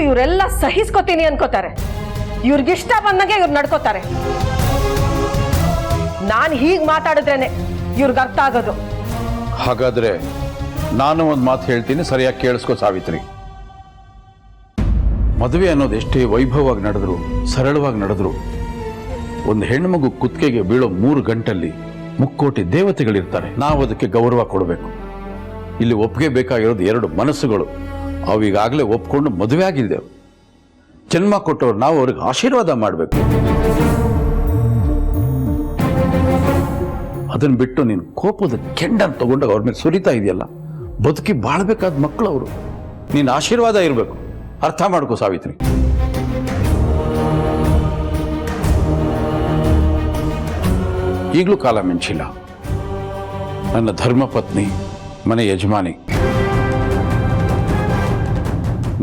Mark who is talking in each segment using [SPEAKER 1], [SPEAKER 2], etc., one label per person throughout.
[SPEAKER 1] ಇವರೆಲ್ಲ ಸಹಿಸ್ಕೋತೀನಿ ಅನ್ಕೋತಾರೆ. ಇವ್ರಿಗಿಷ್ಟ ಬಂದಂಗೆ ಇವ್ರು ನಡ್ಕೋತಾರೆ. ನಾನು ಹೀಗೆ ಮಾತಾಡಿದ್ರೇನೆ ಇವ್ರಿಗೆ ಅರ್ಥ ಆಗೋದು.
[SPEAKER 2] ಹಾಗಾದ್ರೆ ನಾನು ಒಂದು ಮಾತು ಹೇಳ್ತೀನಿ, ಸರಿಯಾಗಿ ಕೇಳಿಸ್ಕೋ ಸಾವಿತ್ರಿ. ಮದುವೆ ಅನ್ನೋದು ಎಷ್ಟೇ ವೈಭವವಾಗಿ ನಡೆದ್ರು, ಸರಳವಾಗಿ ನಡೆದ್ರು, ಒಂದು ಹೆಣ್ಣುಮಗು ಕುತ್ತಿಗೆಗೆ ಬೀಳೋ 3 ಗಂಟಲ್ಲಿ ಮುಕ್ಕೋಟಿ ದೇವತೆಗಳಿರ್ತಾರೆ. ನಾವು ಅದಕ್ಕೆ ಗೌರವ ಕೊಡಬೇಕು. ಇಲ್ಲಿ ಒಪ್ಪಿಗೆ ಬೇಕಾಗಿರೋದು 2 ಮನಸ್ಸುಗಳು. ಅವು ಈಗಾಗಲೇ ಒಪ್ಕೊಂಡು ಮದುವೆ ಆಗಿದ್ದೆವು. ಜನ್ಮ ಕೊಟ್ಟವ್ರು ನಾವು ಅವ್ರಿಗೆ ಆಶೀರ್ವಾದ ಮಾಡಬೇಕು. ಅದನ್ನು ಬಿಟ್ಟು ನೀನು ಕೋಪದ ಕೆಂಡನ್ನು ತಗೊಂಡಾಗ ಅವ್ರ ಮೇಲೆ ಸುರಿತಾ ಇದೆಯಲ್ಲ, ಬದುಕಿ ಬಾಳ್ಬೇಕಾದ ಮಕ್ಕಳು ಅವರು. ನೀನು ಆಶೀರ್ವಾದ ಇರಬೇಕು. ಅರ್ಥ ಮಾಡ್ಕೋ ಸಾವಿತ್ರಿ. ಈಗಲೂ ಕಾಲ ಮಿಂಚಿಲ್ಲ. ನನ್ನ ಧರ್ಮಪತ್ನಿ, ಮನೆ ಯಜಮಾನಿ,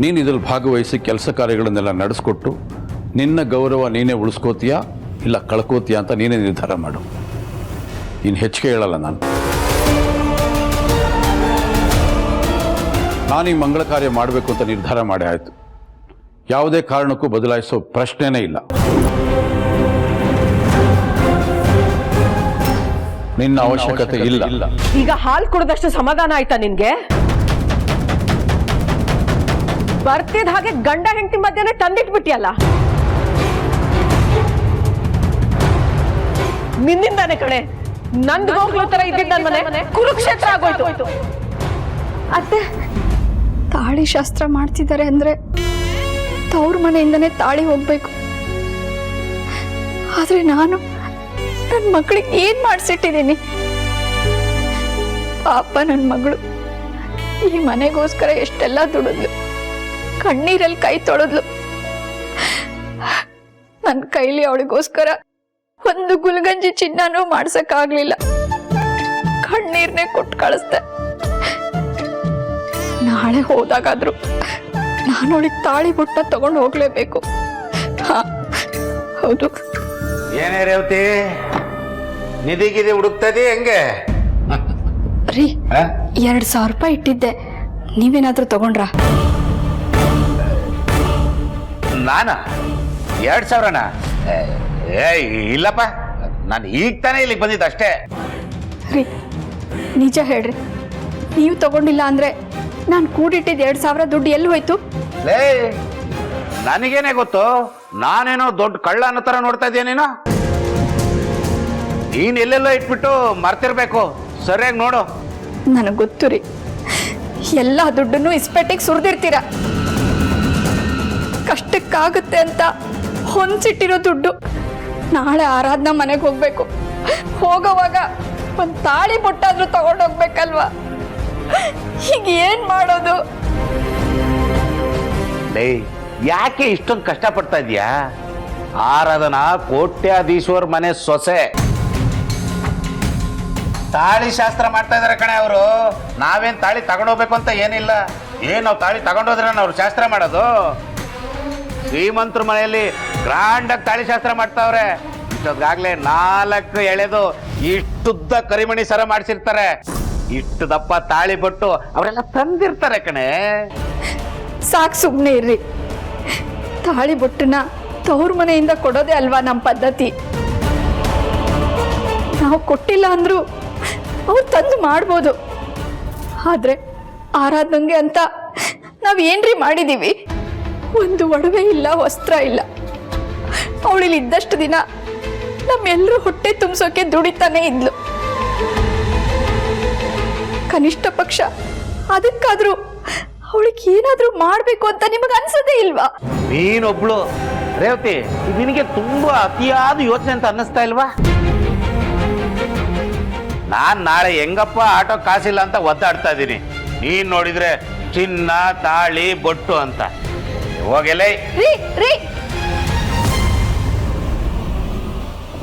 [SPEAKER 2] ನೀನು ಇದರಲ್ಲಿ ಭಾಗವಹಿಸಿ ಕೆಲಸ ಕಾರ್ಯಗಳನ್ನೆಲ್ಲ ನಡೆಸ್ಕೊಟ್ಟು ನಿನ್ನ ಗೌರವ ನೀನೇ ಉಳಿಸ್ಕೋತೀಯಾ ಇಲ್ಲ ಕಳ್ಕೋತೀಯಾ ಅಂತ ನೀನೇ ನಿರ್ಧಾರ ಮಾಡು. ಇನ್ನು ಹೆಚ್ಚಿಗೆ ಹೇಳಲ್ಲ ನಾನು. ಈ ಮಂಗಳ ಕಾರ್ಯ ಮಾಡಬೇಕು ಅಂತ ನಿರ್ಧಾರ ಮಾಡಿ ಆಯಿತು. ಯಾವುದೇ ಕಾರಣಕ್ಕೂ ಬದಲಾಯಿಸೋ ಪ್ರಶ್ನೆನೇ ಇಲ್ಲ. ನಿನ್ನ ಅವಶ್ಯಕತೆ ಇಲ್ಲ.
[SPEAKER 1] ಈಗ ಹಾಲು ಕುಡಿದಷ್ಟು ಸಮಾಧಾನ ಆಯ್ತಾ ನಿನ್ಗೆ? ಬರ್ತಿದ ಹಾಗೆ ಗಂಡ ಹೆಂಡತಿ ಮಧ್ಯೆ ತಂದಿಟ್ಬಿಟ್ಟಿಯಲ್ಲ. ನಿನ್ನಿಂದಾನೆ ಕಣೆ ನಂದು ಹೋಗ್ಲೋ ತರ ಇದ್ದಿದ್ದ ನನ್ನ ಮನೆ ಕುರುಕ್ಷೇತ್ರ ಆಗೋಯ್ತು.
[SPEAKER 3] ಅತ್ತೆ, ತಾಳಿ ಶಾಸ್ತ್ರ ಮಾಡ್ತಿದ್ದಾರೆ ಅಂದ್ರೆ ತವ್ರ ಮನೆಯಿಂದನೇ ತಾಳಿ ಹೋಗ್ಬೇಕು. ಆದ್ರೆ ನಾನು ನನ್ನ ಮಕ್ಕಳಿಗೆ ಏನ್ ಮಾಡಿಸಿಟ್ಟಿದ್ದೀನಿ? ಪಾಪ ನನ್ನ ಮಗಳು ಈ ಮನೆಗೋಸ್ಕರ ಎಷ್ಟೆಲ್ಲ ದುಡಿದ್ಲು, ಕಣ್ಣೀರಲ್ಲಿ ಕೈ ತೊಳೆದ್ಲು. ನನ್ನ ಕೈಲಿ ಅವಳಿಗೋಸ್ಕರ ಒಂದು ಗುಲ್ಗಂಜಿ ಚಿನ್ನನೂ ಮಾಡ್ಸಕ್ಕಾಗ್ಲಿಲ್ಲ. ಕಣ್ಣೀರ್ನೇ ಕೊಟ್ಟು ಕಳಿಸ್ದೆ. ನಾಳೆ ಹೋದಾಗಾದ್ರು ನಾನು ಅವಳಿಗೆ ತಾಳಿ ಬುಟ್ಟ ತಗೊಂಡು ಹೋಗ್ಲೇಬೇಕು. ಹೌದು.
[SPEAKER 4] ಏನೇ ರೇವತಿ, ನಿಧಿಗಿದಿ ಹುಡುಕ್ತದಿ ಹೆಂಗೆ?
[SPEAKER 3] ರೀ, 2,000 ರೂಪಾಯಿ ಇಟ್ಟಿದ್ದೆ, ನೀವೇನಾದ್ರೂ ತಗೊಂಡ್ರ?
[SPEAKER 4] ನಾನ 2,000ನ? ಇಲ್ಲಪ್ಪ, ನಾನು ಈಗ ತಾನೇ ಇಲ್ಲಿಗೆ ಬಂದಿದ್ದ ಅಷ್ಟೇ.
[SPEAKER 3] ರೀ, ನಿಜ ಹೇಳ್ರಿ, ನೀವು ತಗೊಂಡಿಲ್ಲ ಅಂದ್ರೆ ನಾನು ಕೂಡಿಟ್ಟಿದ್ದು 2,000 ದುಡ್ಡು ಎಲ್ಲಿ ಹೋಯ್ತು?
[SPEAKER 4] ಲೇ, ನನಗೇನೆ ಗೊತ್ತು. ನಾನೇನೋ ದೊಡ್ಡ ಕಳ್ಳ ಅನ್ನೋ ತರ ನೋಡ್ತಾ ಇದೀಯ ನೀನು. ನೀನ್ ಎಲ್ಲೆಲ್ಲೋ ಇಟ್ಬಿಟ್ಟು ಮರ್ತಿರ್ಬೇಕು. ಸರಿಯಾಗಿ ನೋಡು.
[SPEAKER 3] ನನಗೆ ಗೊತ್ತು ರೀ, ಎಲ್ಲ ದುಡ್ಡನ್ನು ಇಸ್ಪೆಟ್ಟಿಗೆ ಸುರಿದಿರ್ತೀರ. ಕಷ್ಟಕ್ಕಾಗುತ್ತೆ ಅಂತ ಹೊಂಚಿಟ್ಟಿರೋ ದುಡ್ಡು. ನಾಳೆ ಆರಾಧನಾ ಮನೆಗೆ ಹೋಗ್ಬೇಕು. ಹೋಗೋವಾಗ ಒಂದು ತಾಳಿ ಬೊಟ್ಟಾದ್ರೂ ತಗೊಂಡೋಗ್ಬೇಕಲ್ವಾ? ಈಗ ಏನ್ ಮಾಡೋದು?
[SPEAKER 4] ಲೇ, ಯಾಕೆ ಇಷ್ಟೊಂದು ಕಷ್ಟಪಡ್ತಾ ಇದೀಯಾ? ಆರಾಧನಾ ಕೋಟ್ಯಾಧೀಶ್ವರ ಮನೆ ಸೊಸೆ. ತಾಳಿ ಶಾಸ್ತ್ರ ಮಾಡ್ತಾ ಇದಾರೆ ಕಣೆ ಅವರು. ನಾವೇನ್ ತಾಳಿ ತಗೊಂಡೋಗ್ಬೇಕು ಅಂತ ಏನಿಲ್ಲ. ಏನ್ ನಾವು ತಾಳಿ ತಗೊಂಡೋದ್ರೆ ಅವ್ರು ಶಾಸ್ತ್ರ ಮಾಡೋದು? ಶ್ರೀಮಂತರ ಮನೆಯಲ್ಲಿ ಗ್ರಾಂಡ್ ಆಗಿ ತಾಳಿ ಶಾಸ್ತ್ರ ಮಾಡ್ತಾವ್ರೆ. ಇಷ್ಟೊತ್ತಾಗ್ಲೇ 4 ಎಳೆದು ಇಷ್ಟುದ್ದ ಕರಿಮಣಿ ಸರ ಮಾಡಿಸಿರ್ತಾರೆ. ಇಷ್ಟು ದಪ್ಪ ತಾಳಿ ಬಟ್ಟು ಅವರೆಲ್ಲ ತಂದಿರ್ತಾರೆ ಕಣೆ.
[SPEAKER 3] ಸಾಕು, ಸುಮ್ಮನೆ ಇರ್ರಿ. ತಾಳಿ ಬೊಟ್ಟನ್ನ ತವ್ರ ಮನೆಯಿಂದ ಕೊಡೋದೇ ಅಲ್ವಾ ನಮ್ಮ ಪದ್ಧತಿ. ನಾವು ಕೊಟ್ಟಿಲ್ಲ ಅಂದ್ರು ಅವ್ರು ತಂದು ಮಾಡ್ಬೋದು. ಆದ್ರೆ ಆರಾಧನೆಗೆ ಅಂತ ನಾವೇನ್ರಿ ಮಾಡಿದೀವಿ? ಒಂದು ಒಡವೆ ಇಲ್ಲ, ವಸ್ತ್ರ ಇಲ್ಲ. ಅವಳಿಲ್ಲಿ ಇದ್ದಷ್ಟು ದಿನ ನಮ್ಮೆಲ್ಲರೂ ಹೊಟ್ಟೆ ತುಂಬಿಸೋಕೆ ದುಡಿತಾನೆ ಇದ್ಲು. ಕನಿಷ್ಠ ಪಕ್ಷ ಅದಕ್ಕಾದ್ರೂ ಅವಳಿಗೆ ಏನಾದ್ರೂ ಮಾಡ್ಬೇಕು ಅಂತ ನಿಮಗೆ ಅನ್ಸೋದೇ ಇಲ್ವಾ?
[SPEAKER 4] ನೀನೊಬ್ಳು ರೇವತಿ, ನಿನಗೆ ತುಂಬಾ ಅತಿಯಾದ ಯೋಚನೆ ಅಂತ ಅನ್ನಿಸ್ತಾ ಇಲ್ವಾ? ನಾನ್ ನಾಳೆ ಹೆಂಗಪ್ಪ ಆಟೋ ಕಾಸಿಲ್ಲ ಅಂತ ಒದ್ದಾಡ್ತಾ ಇದ್ದೀನಿ. ನೀನ್ ನೋಡಿದ್ರೆ ಚಿನ್ನ, ತಾಳಿ, ಬೊಟ್ಟು ಅಂತ. ಹೋಗೆಲೇ.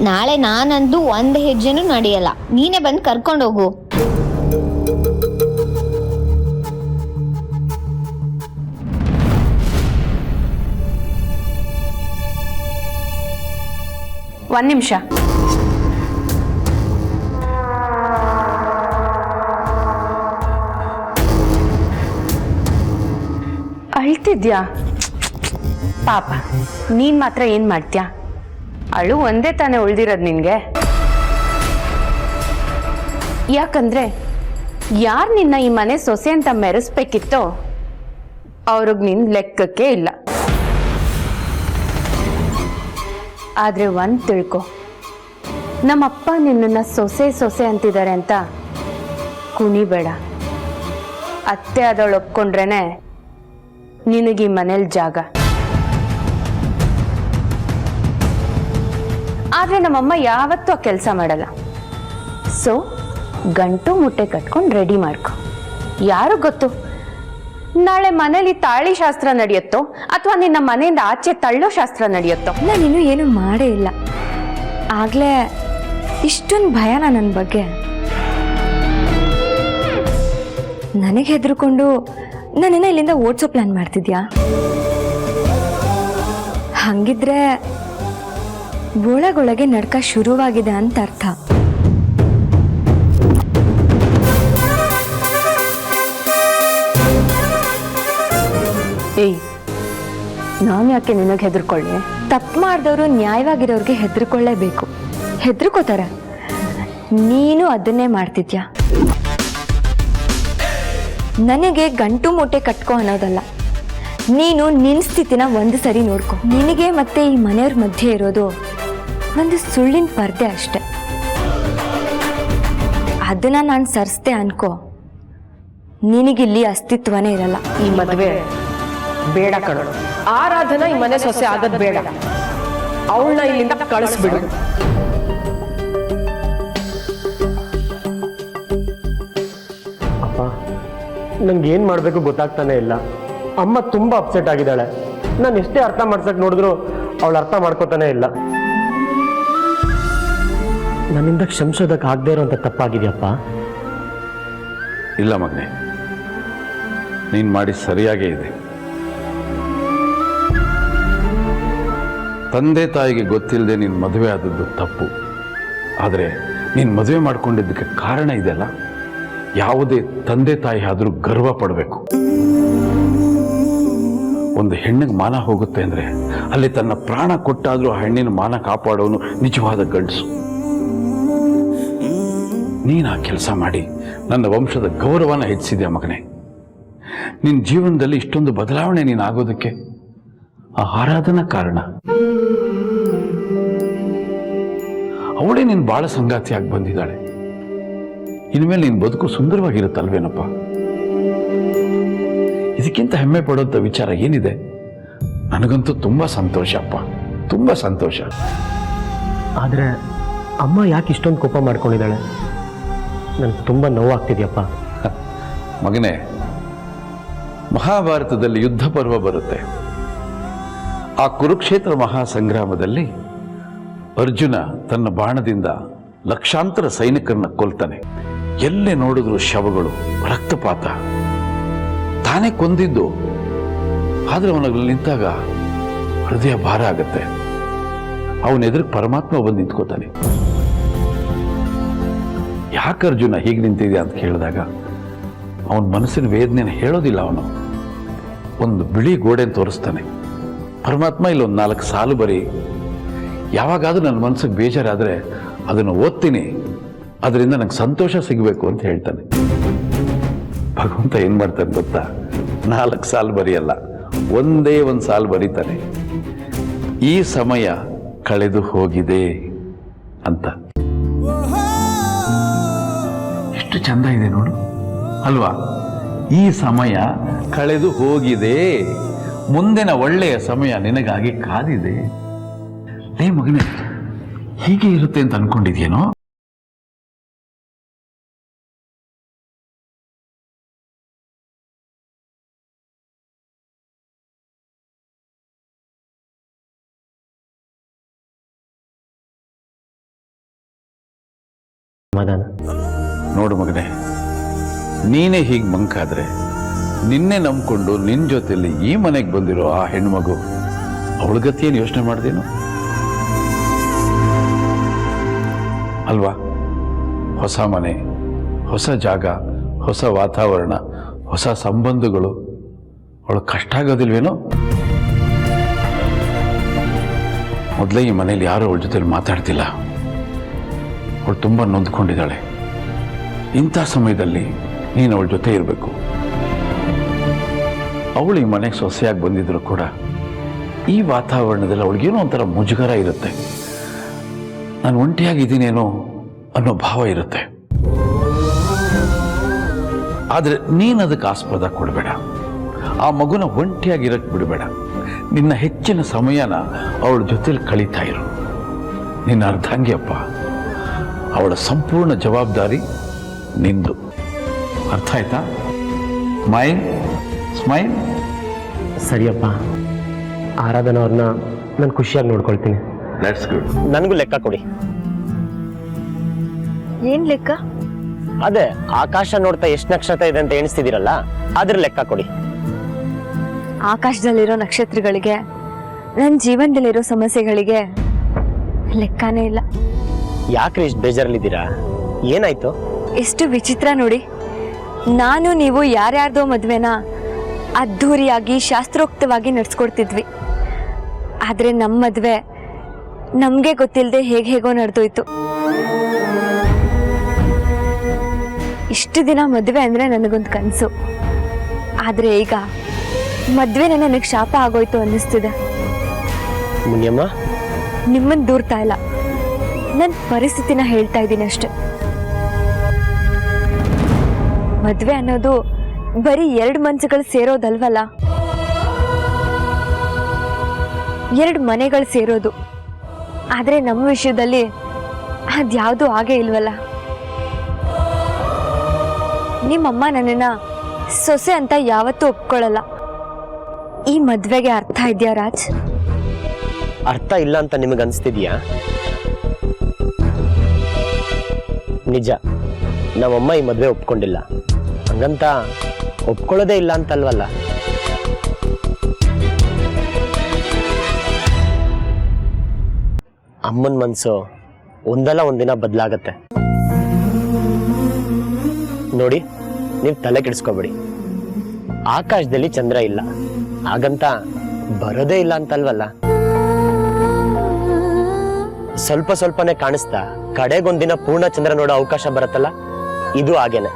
[SPEAKER 5] ನಾಳೆ ನಾನಂದು 1 ಹೆಜ್ಜೆನೂ ನಡೆಯಲ್ಲ. ನೀನೇ ಬಂದು ಕರ್ಕೊಂಡೋಗು.
[SPEAKER 6] ಒಂದು ನಿಮಿಷ. ಅಳ್ತಿದ್ಯಾ? ಪಾಪ ನೀನ್ ಮಾತ್ರ ಏನ್ ಮಾಡ್ತೀಯ? ಅಳು ಒಂದೇ ತಾನೇ ಉಳ್ದಿರೋದು ನಿನ್ಗೆ. ಯಾಕಂದ್ರೆ ಯಾರು ನಿನ್ನ ಈ ಮನೆ ಸೊಸೆ ಅಂತ ಮೆರೆಸ್ಬೇಕಿತ್ತೋ ಅವ್ರಿಗೆ ನಿನ್ ಲೆಕ್ಕಕ್ಕೆ ಇಲ್ಲ. ಆದ್ರೆ ಒಂದ್ ತಿಳ್ಕೊ, ನಮ್ಮಪ್ಪ ನಿನ್ನನ್ನ ಸೊಸೆ ಸೊಸೆ ಅಂತಿದ್ದಾರೆ ಅಂತ ಕುಣಿಬೇಡ. ಅತ್ತೆ ಆದವಳು ಒಪ್ಕೊಂಡ್ರೇನೆ ನಿನಗೆ ಈ ಮನೇಲಿ ಜಾಗ. ಆದ್ರೆ ನಮ್ಮಮ್ಮ ಯಾವತ್ತೂ ಆ ಕೆಲಸ ಮಾಡಲ್ಲ. ಸೊ ಗಂಟು ಮುಟ್ಟೆ ಕಟ್ಕೊಂಡು ರೆಡಿ ಮಾಡ್ಕೊ. ಯಾರು ಗೊತ್ತು, ನಾಳೆ ಮನೇಲಿ ತಾಳಿ ಶಾಸ್ತ್ರ ನಡೆಯುತ್ತೋ ಅಥವಾ ನಿನ್ನ ಮನೆಯಿಂದ ಆಚೆ ತಳ್ಳೋ ಶಾಸ್ತ್ರ ನಡೆಯುತ್ತೋ.
[SPEAKER 3] ನಾನಿನ್ನೂ ಏನು ಮಾಡೇ ಇಲ್ಲ, ಆಗ್ಲೇ ಇಷ್ಟೊಂದು ಭಯನ ನನ್ನ ಬಗ್ಗೆ. ನನಗೆ ಹೆದರ್ಕೊಂಡು ನನ್ನನ್ನ ಇಲ್ಲಿಂದ ಓಡಿಸೋ ಪ್ಲಾನ್ ಮಾಡ್ತಿದ್ಯಾ? ಹಂಗಿದ್ರೆ ಒಳಗೊಳಗೆ ನಡ್ಕ ಶುರುವಾಗಿದೆ ಅಂತ ಅರ್ಥ.
[SPEAKER 6] ಏಯ್, ನಾನು ಯಾಕೆ ನಿನಗೆ ಹೆದರ್ಕೊಳ್ಳಿ?
[SPEAKER 3] ತಪ್ಪು ಮಾಡಿದವರು ನ್ಯಾಯವಾಗಿರೋರಿಗೆ ಹೆದರ್ಕೊಳ್ಳೇಬೇಕು. ಹೆದರ್ಕೋತಾರೆ, ನೀನು ಅದನ್ನೇ ಮಾಡ್ತಿದ್ಯಾ. ನನಗೆ ಗಂಟು ಮೂಟೆ ಕಟ್ಕೋ ಅನ್ನೋದಲ್ಲ, ನೀನು ನಿನ್ನ ಸ್ಥಿತಿನ ಒಂದು ಸರಿ ನೋಡ್ಕೊ. ನಿನಗೆ ಮತ್ತೆ ಈ ಮನೆಯವ್ರ ಮಧ್ಯೆ ಇರೋದು ಒಂದು ಸುಳ್ಳಿನ ಪರ್ದೆ ಅಷ್ಟೆ. ಅದನ್ನ ನಾನು ಸರಿಸ್ದೆ ಅನ್ಕೋ, ನಿನಗಿಲ್ಲಿ ಅಸ್ತಿತ್ವನೇ ಇರಲ್ಲ.
[SPEAKER 1] ಈ ಮದುವೆ ಬೇಡ ಕಣೋ. ಆರಾಧನಾ ಈ ಮನೆ ಸೊಸೆ ಆಗೋದ್ ಬೇಡ. ಅವಳನ್ನ ಇಲ್ಲಿಂದ ಕಳಿಸ್ಬಿಡು.
[SPEAKER 7] ಅಪ್ಪ, ನಂಗೆ ಏನು ಮಾಡಬೇಕು ಗೊತ್ತಾಗ್ತಾನೆ ಇಲ್ಲ. ಅಮ್ಮ ತುಂಬ ಅಪ್ಸೆಟ್ ಆಗಿದ್ದಾಳೆ. ನಾನು ಎಷ್ಟೇ ಅರ್ಥ ಮಾಡ್ಸಕ್ಕೆ ನೋಡಿದ್ರು ಅವಳು ಅರ್ಥ ಮಾಡ್ಕೋತಾನೆ ಇಲ್ಲ. ನನ್ನಿಂದ ಕ್ಷಮಿಸೋದಕ್ಕೆ ಆಗದೆ ಇರೋಂಥ ತಪ್ಪಾಗಿದೆಯಪ್ಪ.
[SPEAKER 2] ಇಲ್ಲ ಮಗನೇ, ನೀನು ಮಾಡಿ ಸರಿಯಾಗೇ ಇದೆ. ತಂದೆ ತಾಯಿಗೆ ಗೊತ್ತಿಲ್ಲದೆ ನೀನು ಮದುವೆ ಆದದ್ದು ತಪ್ಪು. ಆದರೆ ನೀನು ಮದುವೆ ಮಾಡ್ಕೊಂಡಿದ್ದಕ್ಕೆ ಕಾರಣ ಇದೆಯಲ್ಲ, ಯಾವುದೇ ತಂದೆ ತಾಯಿ ಆದರೂ ಗರ್ವ ಪಡಬೇಕು. ಒಂದು ಹೆಣ್ಣಿಗೆ ಮಾನ ಹೋಗುತ್ತೆ ಅಂದರೆ ಅಲ್ಲಿ ತನ್ನ ಪ್ರಾಣ ಕೊಟ್ಟಾದರೂ ಆ ಹೆಣ್ಣಿನ ಮಾನ ಕಾಪಾಡೋನು ನಿಜವಾದ ಗಂಡಸು. ನೀನು ಆ ಕೆಲಸ ಮಾಡಿ ನನ್ನ ವಂಶದ ಗೌರವನ ಹೆಚ್ಚಿಸಿದ್ಯಾ ಮಗನೇ. ನಿನ್ನ ಜೀವನದಲ್ಲಿ ಇಷ್ಟೊಂದು ಬದಲಾವಣೆ ನೀನು ಆಗೋದಕ್ಕೆ ಆ ಆರಾಧನಾ ಕಾರಣ. ಅವಳೇ ನೀನು ಬಾಳ ಸಂಗಾತಿಯಾಗಿ ಬಂದಿದ್ದಾಳೆ. ಇನ್ಮೇಲೆ ನೀನು ಬದುಕು ಸುಂದರವಾಗಿರುತ್ತಲ್ವೇನಪ್ಪ. ಇದಕ್ಕಿಂತ ಹೆಮ್ಮೆ ಪಡೋಂಥ ವಿಚಾರ ಏನಿದೆ? ನನಗಂತೂ ತುಂಬ ಸಂತೋಷ ಅಪ್ಪ, ತುಂಬ ಸಂತೋಷ.
[SPEAKER 7] ಆದರೆ ಅಮ್ಮ ಯಾಕೆ ಇಷ್ಟೊಂದು ಕೋಪ ಮಾಡ್ಕೊಂಡಿದ್ದಾಳೆ? ನನಗೆ ತುಂಬ ನೋವಾಗ್ತಿದೆಯಪ್ಪ.
[SPEAKER 2] ಮಗನೇ, ಮಹಾಭಾರತದಲ್ಲಿ ಯುದ್ಧ ಪರ್ವ ಬರುತ್ತೆ. ಆ ಕುರುಕ್ಷೇತ್ರ ಮಹಾಸಂಗ್ರಾಮದಲ್ಲಿ ಅರ್ಜುನ ತನ್ನ ಬಾಣದಿಂದ ಲಕ್ಷಾಂತರ ಸೈನಿಕರನ್ನ ಕೊಲ್ತಾನೆ. ಎಲ್ಲೇ ನೋಡಿದ್ರು ಶವಗಳು, ರಕ್ತಪಾತ. ತಾನೇ ಕೊಂದಿದ್ದು, ಆದ್ರೆ ಅವನಲ್ಲಿ ನಿಂತಾಗ ಹೃದಯ ಭಾರ ಆಗತ್ತೆ. ಅವನ ಎದುರು ಪರಮಾತ್ಮ ಬಂದು ನಿಂತ್ಕೋತಾನೆ. ಯಾಕೆ ಅರ್ಜುನ ಹೀಗೆ ನಿಂತಿದೆ ಅಂತ ಕೇಳಿದಾಗ ಅವನ ಮನಸ್ಸಿನ ವೇದನೆಯನ್ನು ಹೇಳೋದಿಲ್ಲ. ಅವನು ಒಂದು ಬಿಳಿ ಗೋಡೆ ತೋರಿಸ್ತಾನೆ. ಪರಮಾತ್ಮ ಇಲ್ಲೊಂದು 4 ಸಾಲು ಬರೀ, ಯಾವಾಗಾದ್ರೂ ನನ್ನ ಮನಸ್ಸಿಗೆ ಬೇಜಾರಾದರೆ ಅದನ್ನು ಓದ್ತೀನಿ, ಅದರಿಂದ ನಂಗೆ ಸಂತೋಷ ಸಿಗಬೇಕು ಅಂತ ಹೇಳ್ತಾನೆ. ಭಗವಂತ ಏನು ಮಾಡ್ತಾನೆ ಗೊತ್ತಾ? 4 ಸಾಲು ಬರೆಯಲ್ಲ, ಒಂದೇ ಒಂದು ಸಾಲು ಬರೀತಾನೆ. ಈ ಸಮಯ ಕಳೆದು ಹೋಗಿದೆ ಅಂತ. ಎಷ್ಟು ಚಂದ ಇದೆ ನೋಡು ಅಲ್ವಾ? ಈ ಸಮಯ ಕಳೆದು ಹೋಗಿದೆ, ಮುಂದಿನ ಒಳ್ಳೆಯ ಸಮಯ ನಿನಗಾಗಿ ಕಾದಿದೆ. ಲೇ ಮಗನೇ, ಹೀಗೆ ಇರುತ್ತೆ ಅಂತ ಅನ್ಕೊಂಡಿದ್ಯೇನೋ?
[SPEAKER 7] ಸಮಾಧಾನ
[SPEAKER 2] ನೋಡು ಮಗನೇ, ನೀನೇ ಹೀಗೆ ಮಂಕಾದ್ರೆ ನಿನ್ನೆ ನಂಬ್ಕೊಂಡು ನಿನ್ನ ಜೊತೆಯಲ್ಲಿ ಈ ಮನೆಗೆ ಬಂದಿರೋ ಆ ಹೆಣ್ಮಗು ಅವಳ ಗತಿಯೇನು ಯೋಚನೆ ಮಾಡ್ದೇನು ಅಲ್ವಾ? ಹೊಸ ಮನೆ, ಹೊಸ ಜಾಗ, ಹೊಸ ವಾತಾವರಣ, ಹೊಸ ಸಂಬಂಧಗಳು, ಅವಳು ಕಷ್ಟ ಆಗೋದಿಲ್ವೇನೋ? ಮೊದಲೇ ಈ ಮನೇಲಿ ಯಾರು ಅವಳ ಜೊತೆಲಿ ಮಾತಾಡ್ತಿಲ್ಲ. ಅವಳು ತುಂಬ ನೊಂದ್ಕೊಂಡಿದ್ದಾಳೆ. ಇಂಥ ಸಮಯದಲ್ಲಿ ನೀನು ಅವಳ ಜೊತೆ ಇರಬೇಕು. ಅವಳು ಈ ಮನೆಗೆ ಸೊಸೆಯಾಗಿ ಬಂದಿದ್ರು ಕೂಡ ಈ ವಾತಾವರಣದಲ್ಲಿ ಅವಳಿಗೇನೋ ಒಂಥರ ಮುಜುಗರ ಇರುತ್ತೆ. ನಾನು ಒಂಟಿಯಾಗಿದ್ದೀನೇನೋ ಅನ್ನೋ ಭಾವ ಇರುತ್ತೆ. ಆದರೆ ನೀನು ಅದಕ್ಕೆ ಆಸ್ಪದ ಕೊಡಬೇಡ. ಆ ಮಗುನ ಒಂಟಿಯಾಗಿರಕ್ಕೆ ಬಿಡಬೇಡ. ನಿನ್ನ ಹೆಚ್ಚಿನ ಸಮಯನ ಅವಳ ಜೊತೆಲಿ ಕಳೀತಾ ಇರು. ನಿನ್ನ ಅರ್ಧಾಂಗಿಯಪ್ಪ. ಅವಳ ಸಂಪೂರ್ಣ ಜವಾಬ್ದಾರಿ ನಿಂದು. ಅರ್ಥ ಆಯ್ತಾ? ಸ್ಮೈಲ್.
[SPEAKER 7] ಸರಿಯಪ್ಪ, ಆರಾಧನಾ ಅವ್ರನ್ನ ನಾನು ಖುಷಿಯಾಗಿ ನೋಡ್ಕೊಳ್ತೀನಿ.
[SPEAKER 2] Let's good.
[SPEAKER 7] ನನಗೂ ಲೆಕ್ಕ ಕೊಡಿ.
[SPEAKER 3] ಏನ್ ಲೆಕ್ಕ?
[SPEAKER 7] ಅದೇ ಆಕಾಶ ನೋಡ್ತಾ ಎಷ್ಟು ನಕ್ಷತ್ರ ಇದೆ ಅಂತ ಎಣಿಸ್ತಿದ್ದೀರಲ್ಲ, ಅದ್ರ ಲೆಕ್ಕ ಕೊಡಿ.
[SPEAKER 6] ಆಕಾಶದಲ್ಲಿರೋ ನಕ್ಷತ್ರಗಳಿಗೆ, ನನ್ನ ಜೀವನದಲ್ಲಿರೋ ಸಮಸ್ಯೆಗಳಿಗೆ ಲೆಕ್ಕನೇ ಇಲ್ಲ.
[SPEAKER 7] ಯಾಕ್ರಿ ಇಷ್ಟು ಬೇಜಾರಲ್ಲಿದ್ದೀರಾ? ಏನಾಯ್ತು?
[SPEAKER 6] ಎಷ್ಟು ವಿಚಿತ್ರ ನೋಡಿ. ನಾನು ನೀವು ಯಾರ್ಯಾರ್ದೋ ಮದುವೆನ ಅದ್ಧೂರಿಯಾಗಿ ಶಾಸ್ತ್ರೋಕ್ತವಾಗಿ ನಡ್ಸ್ಕೊಡ್ತಿದ್ವಿ. ಆದರೆ ನಮ್ಮ ಮದುವೆ ನಮಗೆ ಗೊತ್ತಿಲ್ಲದೆ ಹೇಗೋ ನಡೆದೋಯ್ತು. ಇಷ್ಟು ದಿನ ಮದುವೆ ಅಂದರೆ ನನಗೊಂದು ಕನಸು. ಆದರೆ ಈಗ ಮದುವೆನೇ ನನಗೆ ಶಾಪ ಆಗೋಯ್ತು ಅನ್ನಿಸ್ತಿದೆ.
[SPEAKER 7] ಮುನಿಯಮ್ಮ,
[SPEAKER 6] ನಿಮ್ಮನ್ನು ದೂರ್ತಾ ಇಲ್ಲ, ನನ್ನ ಪರಿಸ್ಥಿತಿನ ಹೇಳ್ತಾ ಇದ್ದೀನಿ ಅಷ್ಟೆ. ಮದುವೆ ಅನ್ನೋದು ಬರೀ 2 ಮನಸ್ಸುಗಳು ಸೇರೋದಲ್ವಲ್ಲ, 2 ಮನೆಗಳು ಸೇರೋದು. ಆದರೆ ನಮ್ಮ ವಿಷಯದಲ್ಲಿ ಅದ್ಯಾವುದೂ ಆಗೇ ಇಲ್ವಲ್ಲ. ನಿಮ್ಮಮ್ಮ ನನ್ನನ್ನ ಸೊಸೆ ಅಂತ ಯಾವತ್ತೂ ಒಪ್ಕೊಳ್ಳಲ್ಲ. ಈ ಮದ್ವೆಗೆ ಅರ್ಥ ಇದೆಯಾ ರಾಜ್?
[SPEAKER 7] ಅರ್ಥ ಇಲ್ಲ ಅಂತ ನಿಮಗೆ ಅನಿಸ್ತಿದ್ಯಾ? ನಿಜ, ನಮ್ಮಮ್ಮ ಈ ಮದುವೆ ಒಪ್ಕೊಂಡಿಲ್ಲ. ಹಂಗಂತ ಒಪ್ಕೊಳ್ಳೋದೇ ಇಲ್ಲ ಅಂತಲ್ವಲ್ಲ. ಅಮ್ಮನ ಮನಸ್ಸು ಒಂದಲ್ಲ ಒಂದಿನ ಬದಲಾಗತ್ತೆ ನೋಡಿ. ನೀವು ತಲೆ ಕೆಡಿಸ್ಕೋಬೇಡಿ. ಆಕಾಶದಲ್ಲಿ ಚಂದ್ರ ಇಲ್ಲ, ಹಾಗಂತ ಬರೋದೇ ಇಲ್ಲ ಅಂತಲ್ವಲ್ಲ. ಸ್ವಲ್ಪ ಸ್ವಲ್ಪನೇ ಕಾಣಿಸ್ತಾ ಕಡೆಗೊಂದಿನ ಪೂರ್ಣ ಚಂದ್ರ ನೋಡೋ ಅವಕಾಶ ಬರುತ್ತಲ್ಲ, ಇದು ಹಾಗೇನೆ.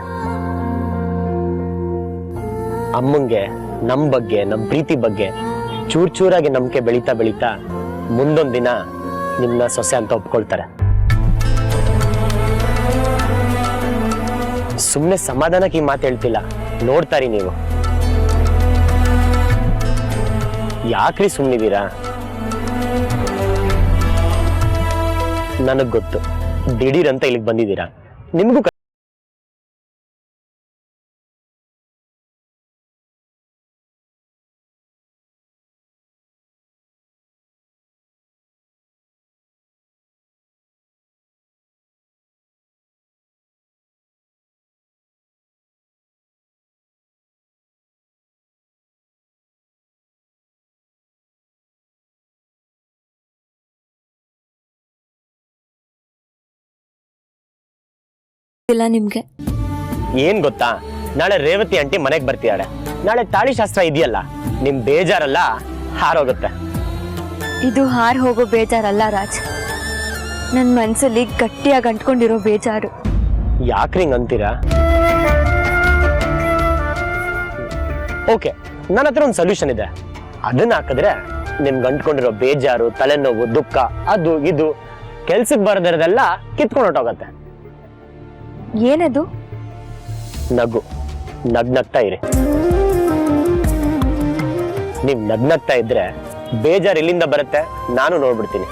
[SPEAKER 7] ಅಮ್ಮಂಗೆ ನಮ್ಮ ಬಗ್ಗೆ, ನಮ್ಮ ಪ್ರೀತಿ ಬಗ್ಗೆ ಚೂರ್ ಚೂರಾಗಿ ನಂಬಿಕೆ ಬೆಳೀತಾ ಬೆಳೀತಾ ಮುಂದೊಂದ್ ದಿನ ನಿಮ್ನ ಸೊಸೆ ಅಂತ ಒಪ್ಕೊಳ್ತಾರೆ. ಸುಮ್ಮನೆ ಸಮಾಧಾನಕ್ಕೆ ಈ ಮಾತು ಹೇಳ್ತಿಲ್ಲ, ನೋಡ್ತಾರಿ ನೀವು. ಯಾಕ್ರಿ ಸುಮ್ಮನಿದ್ದೀರಾ? ನನಗ್ ಗೊತ್ತು, ದಿಢೀರ್ ಅಂತ ಇಲ್ಲಿಗೆ ಬಂದಿದ್ದೀರಾ. ನಿಮ್ಗೂ
[SPEAKER 6] ಇಲ್ಲ ನಿಮ್ಗೆ
[SPEAKER 7] ಏನ್ ಗೊತ್ತಾ, ನಾಳೆ ರೇವತಿ ಆಂಟಿ ಮನೆಗೆ ಬರ್ತಿದ್ದಾಳೆ. ನಾಳೆ ತಾಳಿ ಶಾಸ್ತ್ರ ಇದೆಯಲ್ಲ, ನಿಮ್ ಬೇಜಾರಲ್ಲ ಹಾರೋಗುತ್ತೆ.
[SPEAKER 6] ಇದು ಹಾರ್ ಹೋಗೋ ಬೇಜಾರಲ್ಲ ರಾಜ್, ನನ್ನ ಮನ್ಸಲ್ಲಿ ಗಟ್ಟಿಯಾಗಿ ಅಂಟ್ಕೊಂಡಿರೋ ಬೇಜಾರು.
[SPEAKER 7] ಯಾಕ್ರಿ ಹಿಂಗ್ ಅಂತೀರಾ? ಓಕೆ, ನನ್ನ ಹತ್ರ ಒಂದು ಸೊಲ್ಯೂಷನ್ ಇದೆ. ಅದನ್ನ ಹಾಕಿದ್ರೆ ನಿಮ್ಗೆ ಅಂಟ್ಕೊಂಡಿರೋ ಬೇಜಾರು, ತಲೆನೋವು, ದುಃಖ, ಅದು ಇದು ಕೆಲ್ಸಕ್ಕೆ ಬರದಿರೋದೆಲ್ಲ ಕಿತ್ಕೊಂಡು ಹೊಟ್ಟೋಗತ್ತೆ.
[SPEAKER 6] ಏನದು?
[SPEAKER 7] ನಗು. ನಗ್ನಗ್ತಾ ಇರಿ. ನೀವ್ ನಗ್ನಗ್ತಾ ಇದ್ರೆ ಬೇಜಾರು ಎಲ್ಲಿಂದ ಬರುತ್ತೆ ನಾನು ನೋಡ್ಬಿಡ್ತೀನಿ.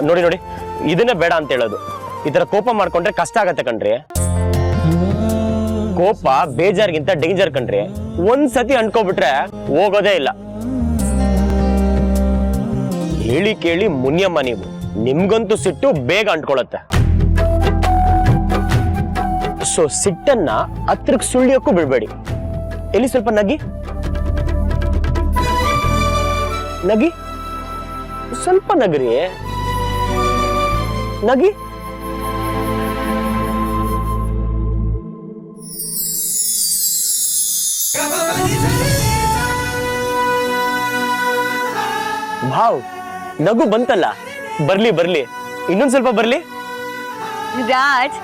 [SPEAKER 7] ನೋಡಿ ನೋಡಿ, ಇದನ್ನ ಬೇಡ ಅಂತ ಹೇಳೋದು. ಈ ತರ ಕೋಪ ಮಾಡ್ಕೊಂಡ್ರೆ ಕಷ್ಟ ಆಗತ್ತೆ ಕಣ್ರಿ. ಕೋಪ ಬೇಜಾರ್ಗಿಂತ ಡೇಂಜರ್ ಕಣ್ರಿ. ಒಂದ್ಸತಿ ಅಂಟ್ಕೊಬಿಟ್ರೆ ಹೋಗೋದೇ ಇಲ್ಲ. ಹೇಳಿ ಕೇಳಿ ಮುನಿಯಮ್ಮ, ನೀವು ನಿಮ್ಗಂತೂ ಸಿಟ್ಟು ಬೇಗ ಅಂಟ್ಕೊಳತ್ತೆ. ಸೊ ಸಿಟ್ಟನ್ನ ಹತ್ರಕ್ಕೆ ಸುಳಿಯೋಕ್ಕೂ ಬಿಡ್ಬೇಡಿ. ಎಲ್ಲಿ ಸ್ವಲ್ಪ ನಗಿ ನಗಿ, ಸ್ವಲ್ಪ ನಗರಿ, ನಗಿ. ವಾವ್, ನಗು ಬಂತಲ್ಲ. ಬರ್ಲಿ ಬರ್ಲಿ, ಇನ್ನೊಂದ್ ಸ್ವಲ್ಪ ಬರ್ಲಿ.
[SPEAKER 6] ರಾಜ್,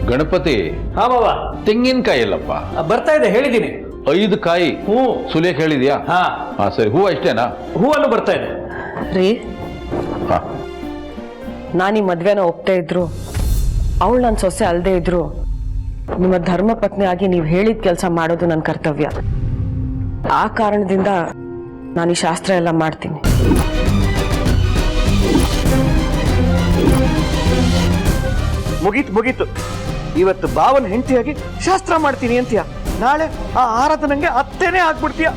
[SPEAKER 2] ಗಣಪತಿ,
[SPEAKER 8] ಹಾ ಮಾವ,
[SPEAKER 2] ತೆಂಗಿನಕಾಯಿ ಇಲ್ಲಪ್ಪ.
[SPEAKER 8] ಬರ್ತಾ ಇದೆ, ಹೇಳಿದ್ದೀನಿ.
[SPEAKER 2] 5 ಕಾಯಿ
[SPEAKER 8] ಹ್ಞೂ.
[SPEAKER 2] ಸುಲಿಯಕ್ಕೆ ಹೇಳಿದ್ಯಾ?
[SPEAKER 8] ಹಾ,
[SPEAKER 2] ಹಾ ಸರಿ. ಹೂವು ಇಷ್ಟೇನಾ?
[SPEAKER 8] ಹೂವನ್ನು ಬರ್ತಾ ಇದೆ.
[SPEAKER 1] ರೀ,
[SPEAKER 2] ಹಾ.
[SPEAKER 1] ನಾನು ಈ ಮದ್ವೆನ ಒಪ್ತೇ ಇದ್ರು, ಅವಳು ನನ್ನ ಸೊಸೆ ಅಲ್ಲದೆ ಇದ್ರು, ನಿಮ್ಮ ಧರ್ಮ ಪತ್ನಿ ಆಗಿ ನೀವು ಹೇಳಿದ ಕೆಲಸ ಮಾಡೋದು ನನ್ನ ಕರ್ತವ್ಯ. ಆ ಕಾರಣದಿಂದ ನಾನು ಈ ಶಾಸ್ತ್ರ ಎಲ್ಲ ಮಾಡ್ತೀನಿ.
[SPEAKER 8] ಮುಗೀತು. ಇವತ್ತು ಭಾವನ ಹೆಂಡತಿಯಾಗಿ ಶಾಸ್ತ್ರ ಮಾಡ್ತೀನಿ ಅಂತೀಯ, ನಾಳೆ ಆ ಆರಾಧನೆಗೆ ಅತ್ತೇನೆ ಆಗ್ಬಿಡ್ತೀಯ.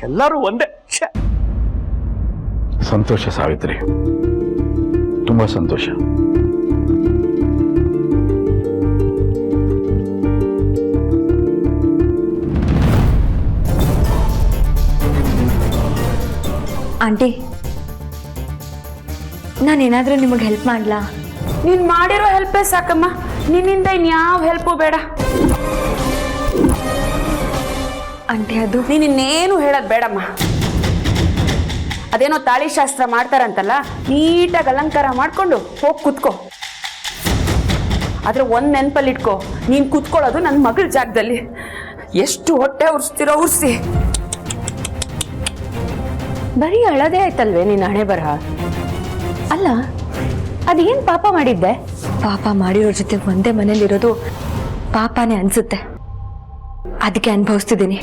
[SPEAKER 8] ಎಲ್ಲರೂ ಒಂದೇ. ಛೆ.
[SPEAKER 2] ಸಂತೋಷ ಸಾವಿತ್ರಿ, ತುಂಬಾ ಸಂತೋಷ.
[SPEAKER 3] ಆಂಟಿ, ನಾನೇನಾದ್ರೂ ನಿಮಗೆ ಹೆಲ್ಪ್ ಮಾಡ್ಲಾ?
[SPEAKER 6] ನೀನ್ ಮಾಡಿರೋ ಹೆಲ್ಪೇ ಸಾಕಮ್ಮ, ನಿನ್ನಿಂದ ಇನ್ಯಾವ ಹೆಲ್ಪು ಬೇಡ.
[SPEAKER 3] ಆಂಟಿ, ಅದು
[SPEAKER 6] ನೀನಿನ್ನೇನು ಹೇಳೋದು ಬೇಡಮ್ಮ. ಅದೇನೋ ತಾಳಿ ಶಾಸ್ತ್ರ ಮಾಡ್ತಾರಂತಲ್ಲ, ನೀಟಾಗಿ ಅಲಂಕಾರ ಮಾಡ್ಕೊಂಡು ಹೋಗಿ ಕುತ್ಕೋ. ಆದ್ರೆ ಒಂದ್ ನೆನಪಲ್ಲಿ ಇಟ್ಕೋ, ನೀನ್ ಕುತ್ಕೊಳ್ಳೋದು ನನ್ನ ಮಗಳ ಜಾಗದಲ್ಲಿ. ಎಷ್ಟು ಹೊಟ್ಟೆ ಉರ್ಸ್ತಿರೋ ಉರ್ಸಿ. ಬರೀ ಅಳದೇ ಆಯ್ತಲ್ವೇ ನಿನ್ನ ಹಣೆ ಬರಹ? ಅಲ್ಲ, ಅದೇನ್ ಪಾಪ ಮಾಡಿದ್ದೆ?
[SPEAKER 3] ಪಾಪ ಮಾಡಿರೋ ಜೊತೆ ಒಂದೇ ಮನೇಲಿರೋದು ಪಾಪನೇ ಅನ್ಸುತ್ತೆ. ಅದಕ್ಕೆ ಅನುಭವಿಸ್ತಿದ್ದೀನಿ.